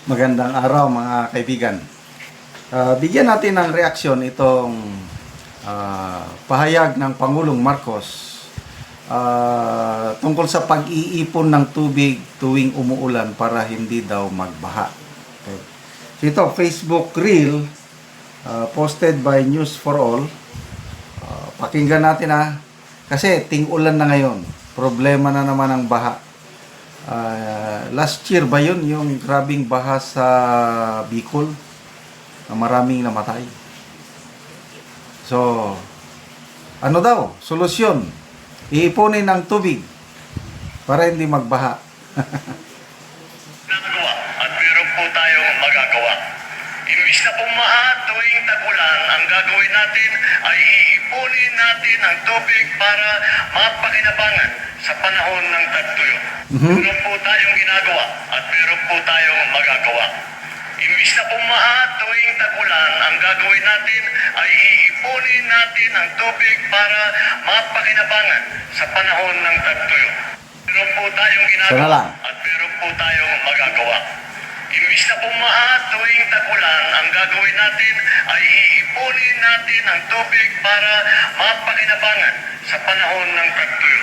Magandang araw mga kaibigan. Bigyan natin ng reaksyon itong pahayag ng Pangulong Marcos tungkol sa pag-iipon ng tubig tuwing umuulan para hindi daw magbaha. Okay. So ito, Facebook Reel posted by News for All. Pakinggan natin kasi ting-ulan na ngayon. Problema na naman ang baha. Last year ba yun, yung grabing baha sa Bicol na maraming namatay. So, ano daw? Solusyon. Iipunin ng tubig para hindi magbaha. Nagawa at meron po tayong magagawa. Imbis na pumaha tuwing tag-ulan, ang gagawin natin ay iipunin natin ang tubig para mapakinabangan sa panahon ng tagtuyo. Meron po tayong ginagawa at meron po tayong magagawa. Imbis na pumaha tuwing tag-ulan, ang gagawin natin ay iipunin natin ang tubig para mapakinabangan sa panahon ng tagtuyo. Meron po tayong ginagawa at meron po tayong magagawa. Imbis na pumaha tuwing tag-ulan, ang gagawin natin ay iipunin natin ang tubig para mapakinabangan sa panahon ng tagtuyo.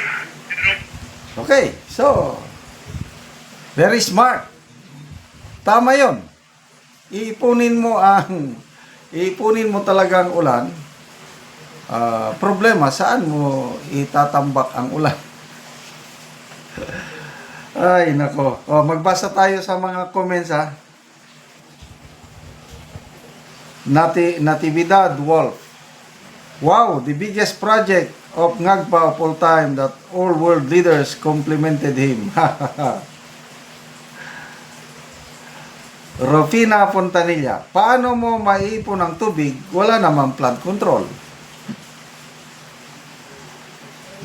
Okay, so, very smart. Tama yon. Iipunin mo talagang ulan. Problema, saan mo itatambak ang ulan? Ay, nako. Magbasa tayo sa mga comments Natividad Wolf. Wow, the biggest project of Ngagpa of all time that all world leaders complimented him. Rofina Fontanilla, paano mo maiipon ang tubig? Wala namang flood control.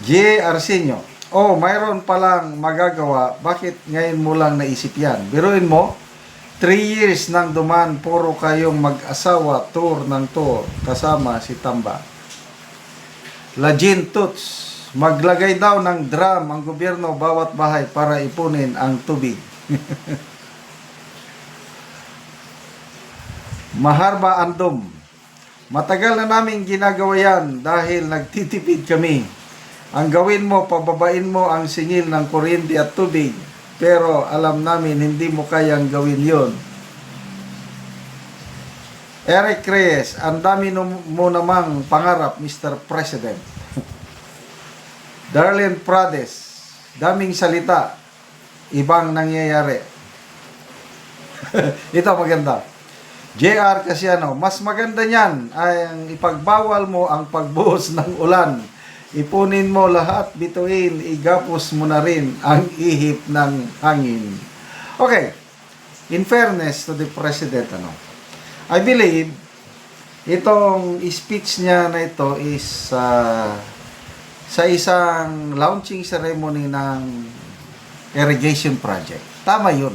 J. Arsenio, mayroon palang magagawa. Bakit ngayon mo lang naisip yan? Biruin mo, 3 years nang duman, puro kayong mag-asawa, tour ng tour, kasama si Tamba. Lajin Tuts, maglagay daw ng drum ang gobyerno bawat bahay para ipunin ang tubig. Maharba Andom, matagal na namin ginagawa yan dahil nagtitipid kami. Ang gawin mo, pababain mo ang singil ng kuryente at tubig. Pero alam namin hindi mo kayang gawin yon. Eric Reyes, ang dami mo namang pangarap, Mr. President. Darlene Prades, daming salita, ibang nangyayari. Ito maganda. JR Casiano, mas maganda niyan ay ang ipagbawal mo ang pagbuhos ng ulan. Ipunin mo lahat, bituin, igapos mo na rin ang ihip ng hangin. Okay, in fairness to the President, I believe, itong speech niya na ito is sa isang launching ceremony ng irrigation project. Tama yun.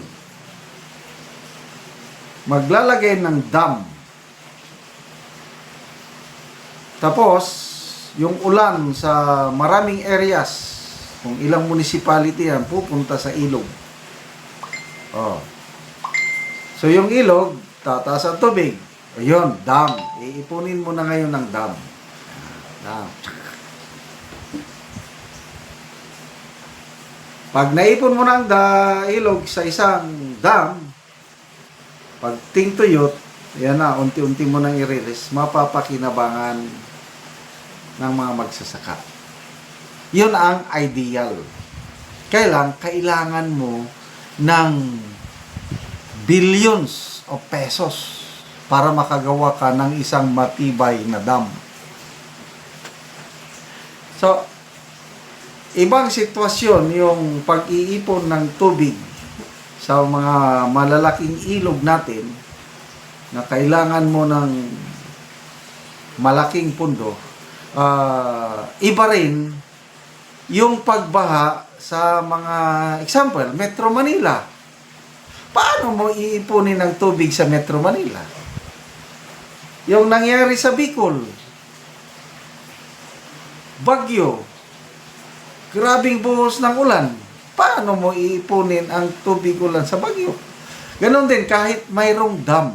Maglalagay ng dam. Tapos, yung ulan sa maraming areas, kung ilang municipality yan, pupunta sa ilog. So, yung ilog, tataas ang tubig. Ayun, dam. Iipunin mo na ngayon ng dam. Dam. Pag naipon mo ng ilog sa isang dam, pag tingtuyot, yan na, unti-unti mo nang i-release, mapapakinabangan ng mga magsasaka. Yun ang ideal. Kailangan mo ng billions of pesos para makagawa ka ng isang matibay na dam. So, ibang sitwasyon yung pag-iipon ng tubig sa mga malalaking ilog natin na kailangan mo ng malaking pundo. Iba rin yung pagbaha sa mga example, Metro Manila. Paano mo iipunin ng tubig sa Metro Manila? Yung nangyari sa Bicol, Bagyo, grabing buhos ng ulan. Paano mo iipunin ang tubig ulan sa Bagyo? Ganon din kahit mayroong dam.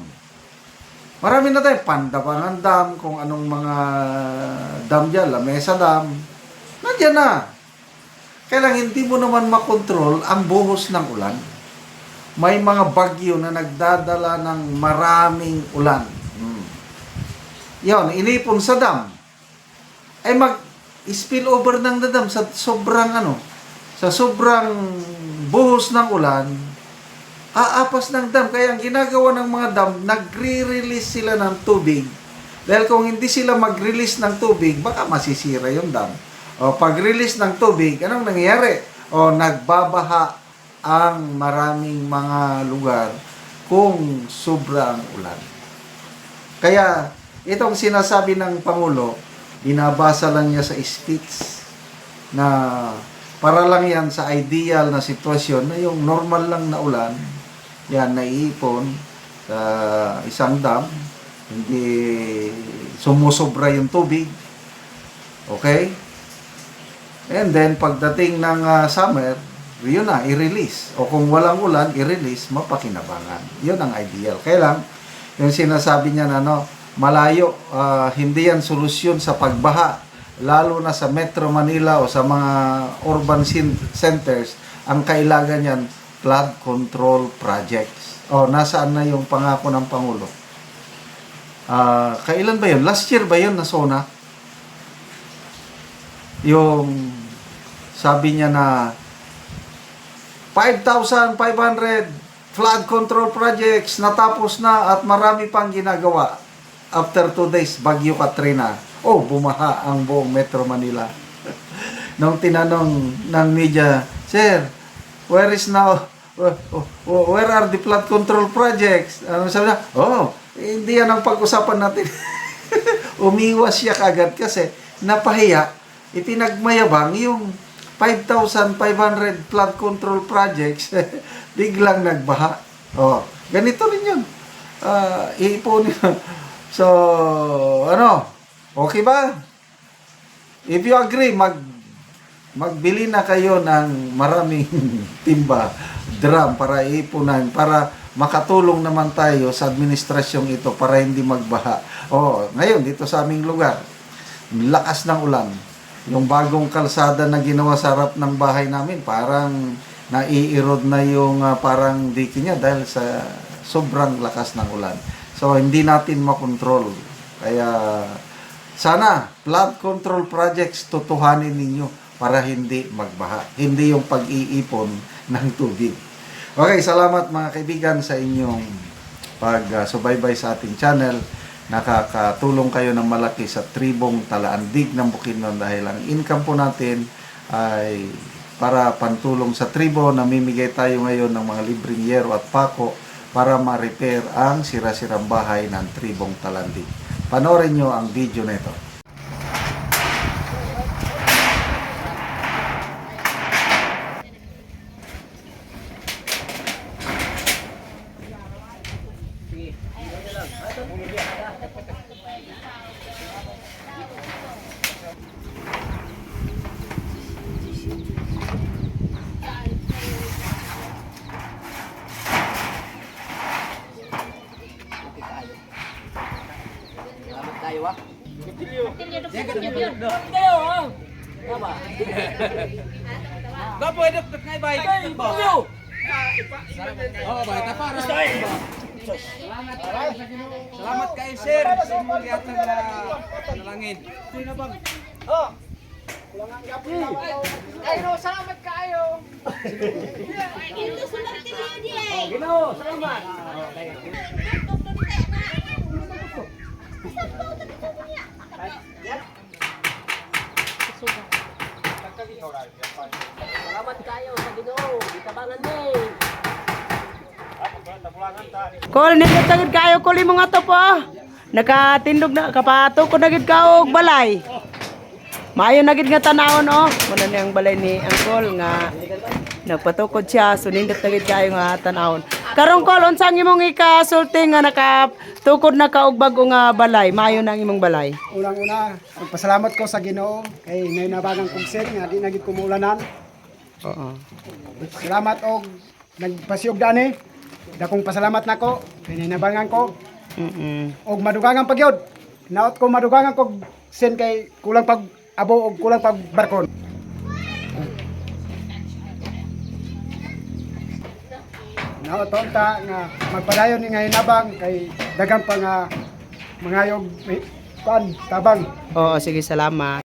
Marami na tayo, Pandabangan Dam, kung anong mga dam dyan, Lamesa Dam, nandiyan na. Kailang hindi mo naman makontrol ang buhos ng ulan. May mga bagyo na nagdadala ng maraming ulan. Yon, inipon sa dam. Ay mag-spill over ng dam sa sobrang sa sobrang buhos ng ulan, aapas ng dam. Kaya ang ginagawa ng mga dam, nagre-release sila ng tubig. Dahil kung hindi sila mag-release ng tubig, baka masisira yung dam. O pag-release ng tubig, anong nangyayari? O nagbabaha ang maraming mga lugar kung sobrang ulan. Kaya itong sinasabi ng Pangulo, binabasa lang niya sa speech na para lang yan sa ideal na sitwasyon na yung normal lang na ulan, yan naiipon sa isang dam, hindi sumusobra yung tubig. Okay? And then pagdating ng summer, yun na, i-release. O kung walang ulan, i-release, mapakinabangan. Yun ang ideal. Kaya lang, yung sinasabi niya na malayo, hindi yan solusyon sa pagbaha. Lalo na sa Metro Manila o sa mga urban centers, ang kailangan yan, flood control projects. O, nasaan na yung pangako ng Pangulo? Kailan ba yun? Last year ba yun na SONA? Yung sabi niya na 5,500 flood control projects natapos na at marami pang ginagawa. After 2 days, Bagyo Katrina. Oh, bumaha ang buong Metro Manila. Nung tinanong ng media, Sir, where are the flood control projects? Ano sabi na? Oh, hindi yan ang pag-usapan natin. Umiwas siya kagad kasi napahiya. Ipinagmayabang yung 5,500 flood control projects, biglang nagbaha. Oh, ganito rin yun. Iipunin. So, okay ba? If you agree, magbili na kayo ng maraming timba, drum para iipunan, para makatulong naman tayo sa administrasyong ito para hindi magbaha. Oh, ngayon, dito sa aming lugar, lakas ng ulan. Yung bagong kalsada na ginawa sa harap ng bahay namin, parang nai-erode na yung parang diki niya dahil sa sobrang lakas ng ulan. So, hindi natin makontrol. Kaya, sana, flood control projects, tutuhanin ninyo para hindi magbaha. Hindi yung pag-iipon ng tubig. Okay, salamat mga kaibigan sa inyong pag-subaybay sa ating channel. Nakakatulong kayo ng malaki sa tribong Talaandig ng Bukidnon dahil ang income po natin ay para pantulong sa tribo. Namimigay tayo ngayon ng mga libreng yero at pako para ma-repair ang sira-sirang bahay ng tribong Talandig. Panoorin nyo ang video nito. Gak pwede ngay baik. Oh, baik apa? Selamat kayo sir. Simulyatan na nalangin. Sino bang? Oh. Ayun, salamat kayo. Ito sulat niya dia. Gino, salamat. Salamat kayo sa Ginoo, gitabangan ni. Kol, nindot kayo kol imo nga to po. Nakatindog na kapato ko nagid ka og balay. Maayo nagid nga tanawon oh. Muna ni ang balay ni Angkol nga nagpatukod siya so nindot nagid kayo nga tanawon. Karong kol unsang imong ikasulti nga nakatukod na ka og bag-o nga balay, maayo na ang imong balay. Unang-una, magpasalamat ko sa Ginoo kay nainabagang kong sir nga di na gid kumuulanan. Oo. Salamat og nagpasiyog dani dakong pasalamat nako kay ninabangan ko og madugangan pagyod. Naot ko madugangan ko sen kay kulang pag abo og kulang pag barkon. Naot ta nga magpadayon ni nga hinabang kay daghang pa nga mangayog pan tabang. Oo, sige, salamat.